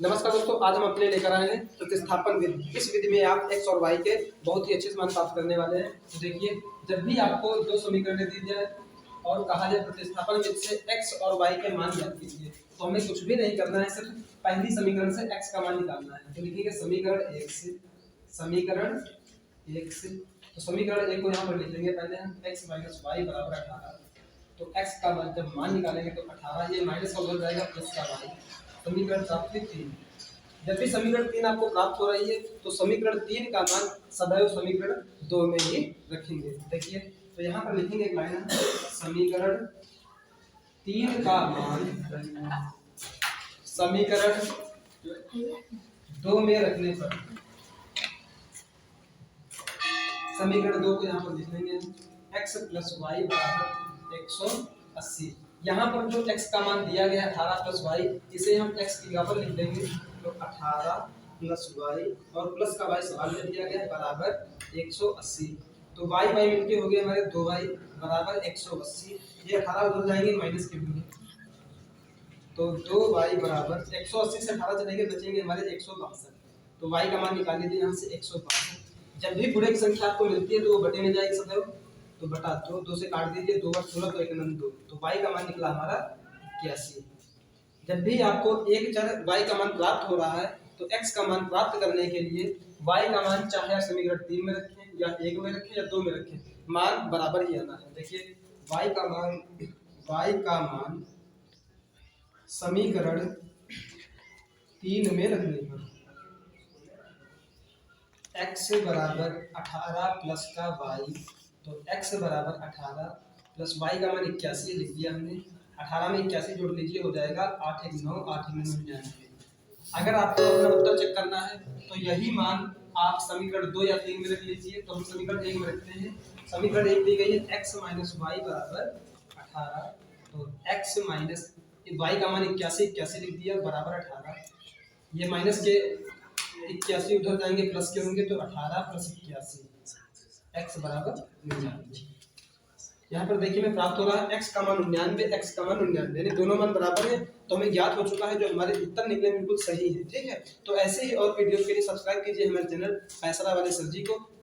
नमस्कार दोस्तों, आज हम अपने लेकर आए हैं प्रतिस्थापन विधि। इस विधि में आप x और y के बहुत ही अच्छे से मान प्राप्त करने वाले हैं। तो देखिए, जब भी आपको दो समीकरण दी जाए और कहा जाए प्रतिस्थापन विधि से x और y के मान ज्ञात कीजिए, तो हमें कुछ भी नहीं करना है, सिर्फ पहली समीकरण से x का मान निकालना है। तो लिखेंगे समीकरण एक से तो समीकरण एक को यहाँ पर लिख लेंगे। पहले हम x माइनस वाई बराबर 18। तो x का जब मान निकालेंगे तो 18, ये माइनस का उधर जाएगा, प्लस का y। समीकरण प्राप्त 3। जब भी समीकरण 3 आपको प्राप्त हो रही है तो समीकरण 3 का मान सदैव समीकरण 2 में ही रखेंगे। देखिए, तो यहाँ पर लिखेंगे एक लाइन है, समीकरण 3 का मान समीकरण 2 में रखने पर समीकरण 2 को यहाँ पर लिख लेंगे x प्लस वाई बराबर 180। यहाँ पर जो x का मान दिया गया है 18 प्लस वाई, इसे हम x की जगह पर लिख देंगे। तो 18 प्लस वाई और प्लस का वाई सवाल में दिया गया है बराबर 180। तो वाई वाई मिलके हो गए हमारे 2y बराबर 180। ये 18 उधर जाएंगे, माइनस के होंगे, तो 2y बराबर 180 से 18 चलेंगे, बचेंगे हमारे 162। तो y का मान निकाल लीजिए यहाँ से 162। जब भी पूरे की संख्या आपको मिलती है तो वो बटे में जाएगी सदैव। तो बटा 2 से काट दीजिए, 2 बार 16 तो 1 नंग 2। तो y का मान निकला हमारा 81। जब भी आपको एक चर y का मान प्राप्त हो रहा है तो x का मान प्राप्त करने के लिए y का मान चाहे समीकरण 3 में रखें या 1 में रखें या 2 में रखें, मान बराबर ही आना है। देखिए, y का मान समीकरण 3 में रखने पर x बराबर 18 प्लस का y, तो x बराबर 18 प्लस y का मान 81 लिख दिया हमने। 18 में 81 जोड़ लीजिए, हो जाएगा 8 1 9, 8 1 99। अगर आपको अपना उत्तर चेक करना है तो यही मान आप समीकरण 2 या 3 में रख लीजिए। तो हम समीकरण 1 में रखते हैं। समीकरण 1 दी गई है x माइनस वाई बराबर 18। तो x माइनस y का मान 81 लिख दिया बराबर 18। ये माइनस के 81 उधर जाएंगे, प्लस के होंगे, तो 18 प्लस 81 x बराबर 99। यहाँ पर देखिए, में प्राप्त हो रहा है x का मान 99, x का मान 99, यानी दोनों मान बराबर है। तो हमें ज्ञात हो चुका है, जो हमारे उत्तर निकले बिल्कुल सही है। ठीक है, तो ऐसे ही और वीडियो के लिए सब्सक्राइब कीजिए हमारे चैनल फैसला वाले सर जी को।